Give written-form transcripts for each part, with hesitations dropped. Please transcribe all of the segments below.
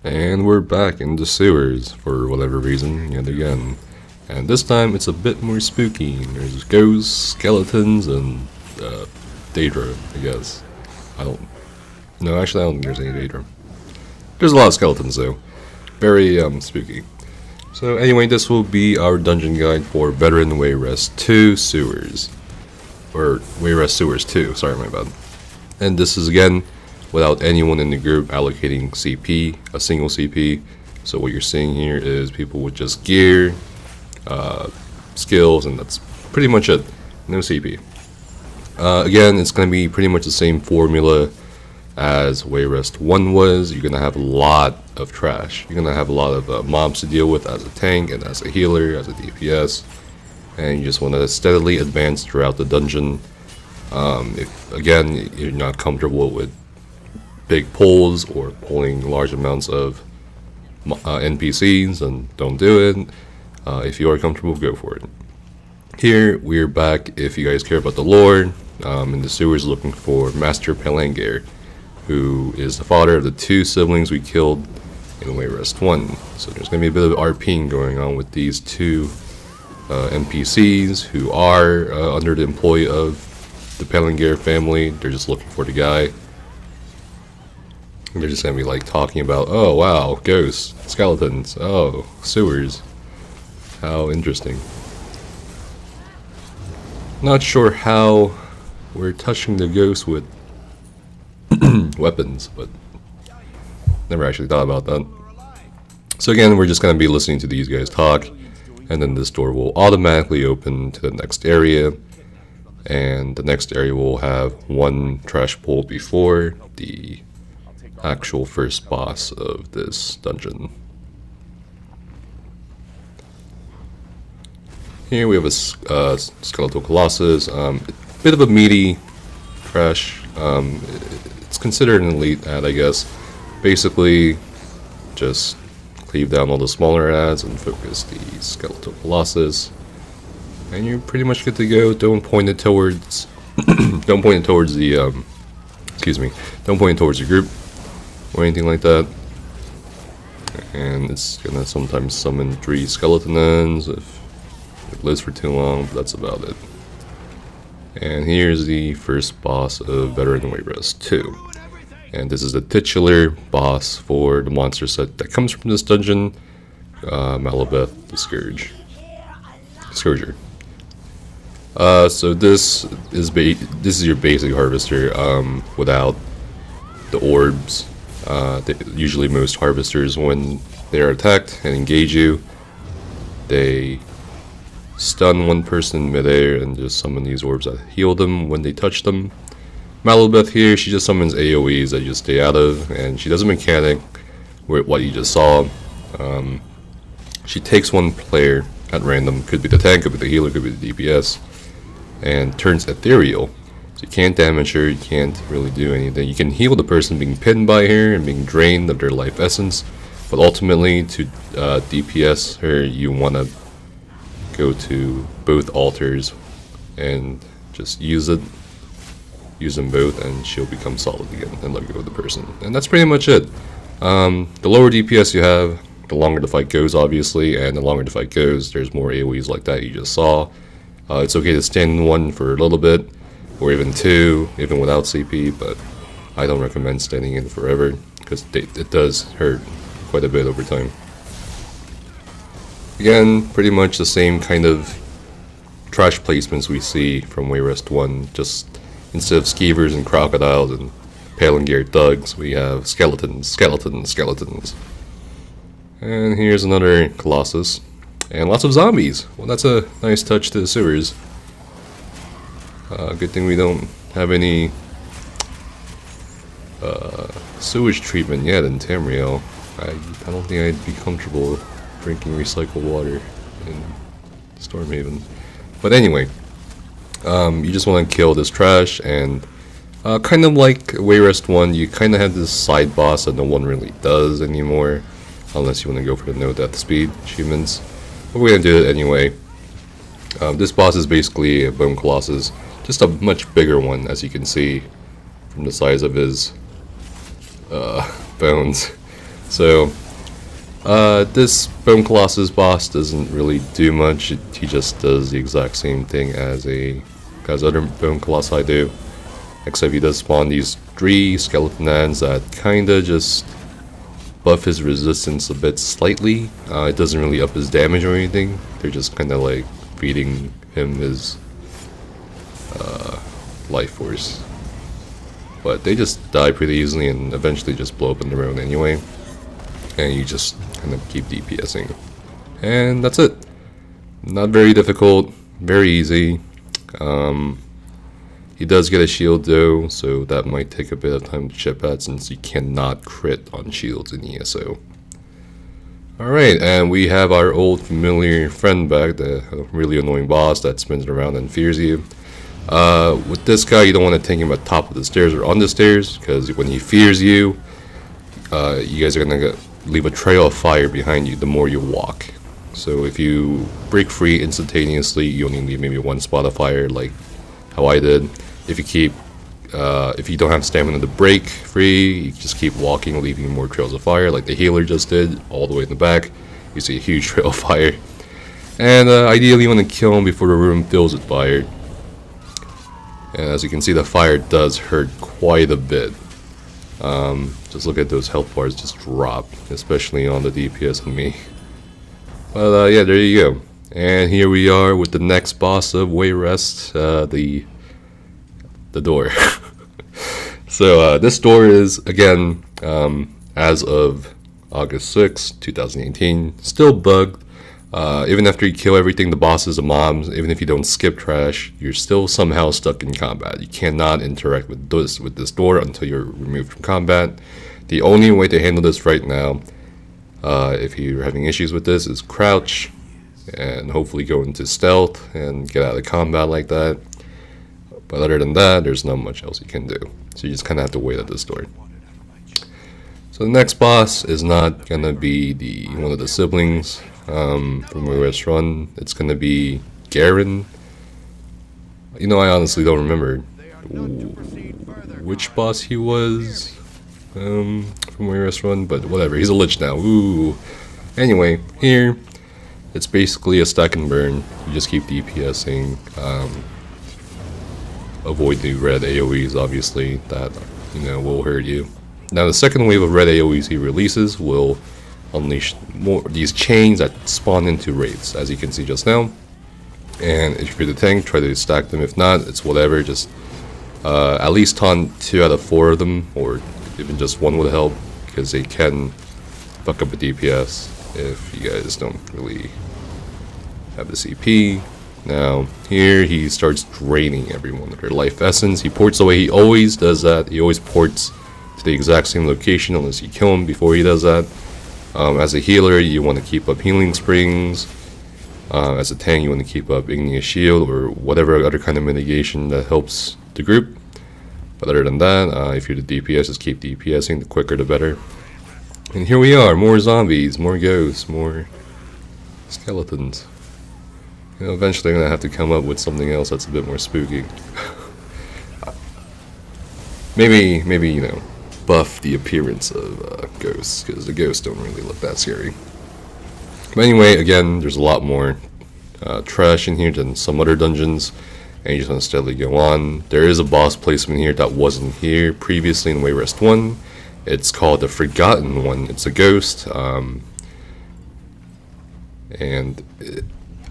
And we're back in the sewers for whatever reason, yet again. And this time it's a bit more spooky. There's ghosts, skeletons, and Daedra, I guess. I don't think there's any Daedra. There's a lot of skeletons though. Very spooky. So anyway, this will be our dungeon guide for Veteran Wayrest II Sewers. Or Wayrest Sewers 2, sorry my bad. And this is again without anyone in the group allocating CP, a single CP. So what you're seeing here is people with just gear, skills, and that's pretty much it. No CP. Again, it's going to be pretty much the same formula as Wayrest 1 was. You're going to have a lot of trash. You're going to have a lot of mobs to deal with as a tank and as a healer, as a DPS. And you just want to steadily advance throughout the dungeon. If, again, you're not comfortable with big pulls or pulling large amounts of NPCs, then don't do it. If you are comfortable, go for it. Here, we're back, if you guys care about the lore, in the sewers looking for Master Pelangir, who is the father of the two siblings we killed in Wayrest 1. So there's going to be a bit of RPing going on with these two NPCs who are under the employ of the Pelangir family. They're just looking for the guy. And they're just going to be like talking about, oh wow, ghosts, skeletons, oh, sewers. How interesting. Not sure how we're touching the ghosts with weapons, but never actually thought about that. So again, we're just going to be listening to these guys talk, and then this door will automatically open to the next area, and the next area will have one trash pull before the actual first boss of this dungeon. Here we have a skeletal colossus, bit of a meaty trash. It's considered an elite ad, I guess. Basically, just cleave down all the smaller ads and focus the skeletal colossus, and you're pretty much good to go. Don't point it towards, don't point it towards the, don't point it towards the group or anything like that. And it's gonna sometimes summon 3 skeleton ends if it lives for too long, but that's about it. And here's the first boss of Veteran Wayrest 2. And this is the titular boss for the monster set that comes from this dungeon, Malabeth the Scourger. So this is your basic harvester without the orbs. Usually most harvesters, when they are attacked and engage you, they stun one person in midair and just summon these orbs that heal them when they touch them. Malabeth here, she just summons AoEs that you just stay out of, and she does a mechanic with what you just saw. She takes one player at random, could be the tank, could be the healer, could be the DPS, and turns ethereal. So you can't damage her, you can't really do anything. You can heal the person being pinned by her and being drained of their life essence, but ultimately to DPS her, you want to go to both altars and just use them both, and she'll become solid again and let go of the person. And that's pretty much it. The lower DPS you have, the longer the fight goes, obviously, and the longer the fight goes, there's more AoEs like that you just saw. It's okay to stand in one for a little bit, or even 2, even without CP, but I don't recommend standing in forever, because it does hurt quite a bit over time. Again, pretty much the same kind of trash placements we see from Wayrest 1, just instead of skeevers and crocodiles and Pelangir thugs, we have skeletons. And here's another colossus. And lots of zombies. Well, that's a nice touch to the sewers. Good thing we don't have any sewage treatment yet in Tamriel. I don't think I'd be comfortable drinking recycled water in Stormhaven. But anyway, you just want to kill this trash, and kind of like Wayrest 1, you kind of have this side boss that no one really does anymore, unless you want to go for the no death speed achievements. But we're going to do it anyway. This boss is basically a bone colossus, just a much bigger one, as you can see from the size of his bones. So, this Bone Colossus boss doesn't really do much. He just does the exact same thing as other Bone Colossi do. Except he does spawn these 3 skeleton ants that kinda just buff his resistance a bit slightly. It doesn't really up his damage or anything. They're just kinda like feeding him his life force. But they just die pretty easily and eventually just blow up on their own anyway. And you just kind of keep DPSing. And that's it. Not very difficult, very easy. He does get a shield though, so that might take a bit of time to chip at since you cannot crit on shields in ESO. Alright, and we have our old familiar friend back, the really annoying boss that spins around and fears you. With this guy, you don't want to take him at the top of the stairs or on the stairs, because when he fears you, you guys are going to leave a trail of fire behind you the more you walk. So if you break free instantaneously, you only leave maybe 1 spot of fire, like how I did. If you don't have stamina to break free, you just keep walking, leaving more trails of fire, like the healer just did, all the way in the back. You see a huge trail of fire. And ideally you want to kill him before the room fills with fire. And as you can see, the fire does hurt quite a bit. Just look at those health bars just drop, especially on the DPS on me. But yeah, there you go. And here we are with the next boss of Wayrest, the door. So this door is, again, as of August 6, 2018, still bugged. Even after you kill everything, the bosses, the mobs, even if you don't skip trash, you're still somehow stuck in combat. You cannot interact with this door until you're removed from combat. The only way to handle this right now, if you're having issues with this, is crouch and hopefully go into stealth and get out of combat like that. But other than that, there's not much else you can do. So you just kind of have to wait at this door. So the next boss is not gonna be one of the siblings from Wayrest 1. It's gonna be Garen. You know, I honestly don't remember which boss he was from Wayrest 1, but whatever. He's a lich now. Ooh. Anyway, here it's basically a stack and burn. You just keep DPSing. Avoid the red AoEs, obviously, that will hurt you. Now the second wave of red AoEs he releases will unleash more these chains that spawn into wraiths, as you can see just now. And if you're the tank, try to stack them. If not, it's whatever. Just at least taunt 2 out of 4 of them, or even just 1 would help, because they can fuck up a DPS if you guys don't really have the CP. Now, here he starts draining everyone of their life essence. He ports away. He always does that. He always ports to the exact same location unless you kill him before he does that. As a healer, you want to keep up healing springs. As a tank, you want to keep up igneous shield or whatever other kind of mitigation that helps the group. But other than that, if you're the DPS, just keep DPSing. The quicker, the better. And here we are. More zombies, more ghosts, more skeletons. Eventually I'm going to have to come up with something else that's a bit more spooky. maybe, buff the appearance of ghosts, because the ghosts don't really look that scary. But anyway, again, there's a lot more trash in here than some other dungeons, and you just want to steadily go on. There is a boss placement here that wasn't here previously in Wayrest 1. It's called the Forgotten One. It's a ghost, and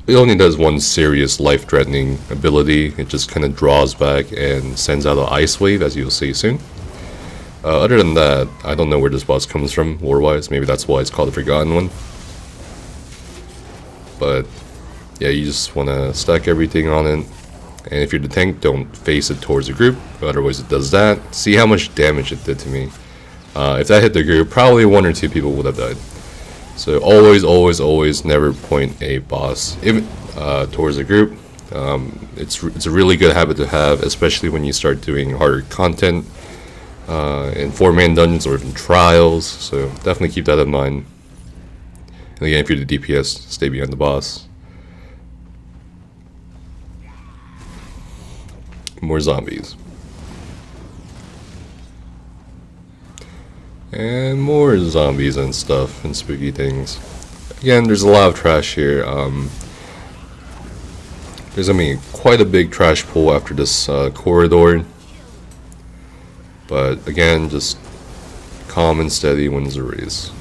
it only does 1 serious life-threatening ability. It just kind of draws back and sends out an ice wave, as you'll see soon. Other than that, I don't know where this boss comes from, lore-wise. Maybe that's why it's called the Forgotten One. But yeah, you just want to stack everything on it. And if you're the tank, don't face it towards the group, otherwise it does that. See how much damage it did to me. If that hit the group, probably 1 or 2 people would have died. So always never point a boss towards a group. It's a really good habit to have, especially when you start doing harder content in 4-man dungeons or even trials. So definitely keep that in mind. And again, if you're the DPS, stay behind the boss. More zombies. And more zombies and stuff and spooky things. Again, there's a lot of trash here. There's gonna be quite a big trash pool after this corridor. But again, just calm and steady wins the race.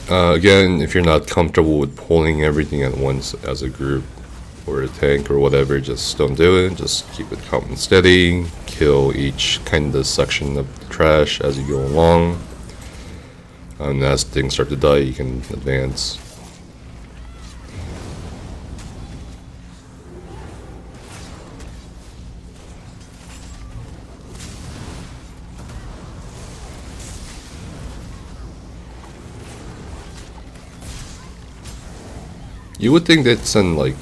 Again, if you're not comfortable with pulling everything at once as a group or a tank or whatever, just don't do it. Just keep it calm and steady. Kill each kind of section of the trash as you go along. And as things start to die, you can advance. You would think they'd send like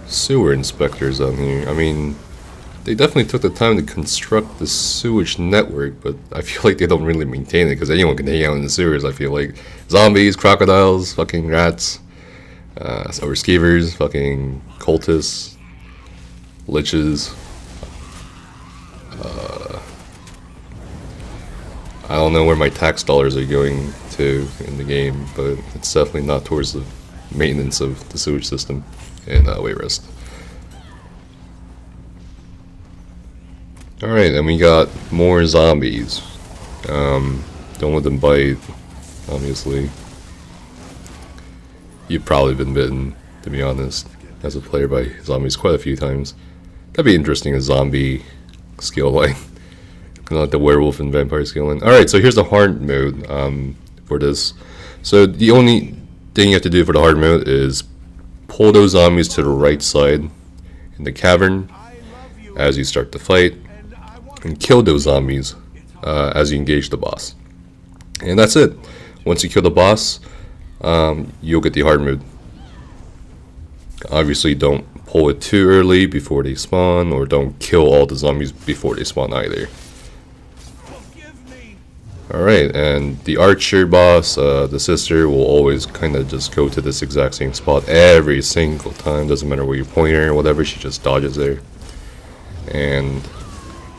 sewer inspectors on here. I mean, they definitely took the time to construct the sewage network, but I feel like they don't really maintain it because anyone can hang out in the sewers. I feel like zombies, crocodiles, fucking rats, or skeevers, fucking cultists, liches. I don't know where my tax dollars are going to in the game, but it's definitely not towards the maintenance of the sewage system in Wayrest. Alright, and we got more zombies. Don't let them bite, obviously. You've probably been bitten, to be honest, as a player by zombies quite a few times. That'd be interesting, a zombie skill line. Kind of like the werewolf and vampire skill line. Alright, so here's the hard mode for this. So the only thing you have to do for the hard mode is pull those zombies to the right side in the cavern as you start to fight, and kill those zombies as you engage the boss. And that's it. Once you kill the boss, you'll get the hard mode. Obviously, don't pull it too early before they spawn, or don't kill all the zombies before they spawn either. Alright, and the archer boss, the sister, will always kind of just go to this exact same spot every single time. Doesn't matter where you point her or whatever, she just dodges there. And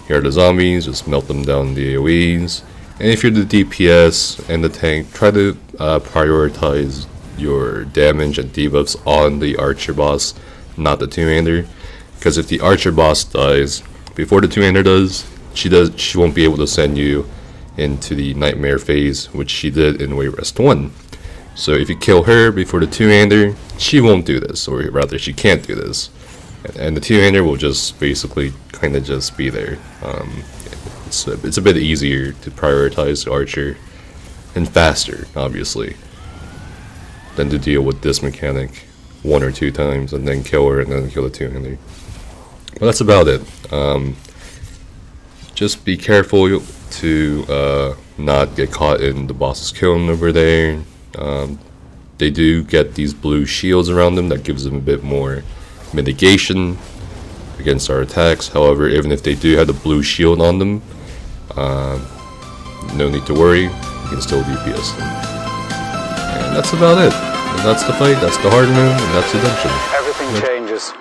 here are the zombies, just melt them down the AoEs. And if you're the DPS and the tank, try to prioritize your damage and debuffs on the archer boss, not the two-hander. Because if the archer boss dies before the two-hander does, she won't be able to send you into the nightmare phase, which she did in Wayrest 1. So if you kill her before the two-hander, she won't do this, or rather she can't do this. And the two-hander will just basically kind of just be there. It's a bit easier to prioritize the archer, and faster, obviously, than to deal with this mechanic one or two times and then kill her and then kill the two-hander. But that's about it. Just be careful to not get caught in the boss's kiln over there. They do get these blue shields around them that gives them a bit more mitigation against our attacks. However, even if they do have the blue shield on them, no need to worry, you can still DPS them. And that's about it. And that's the fight, that's the hard move, and that's the dungeon. Everything changes.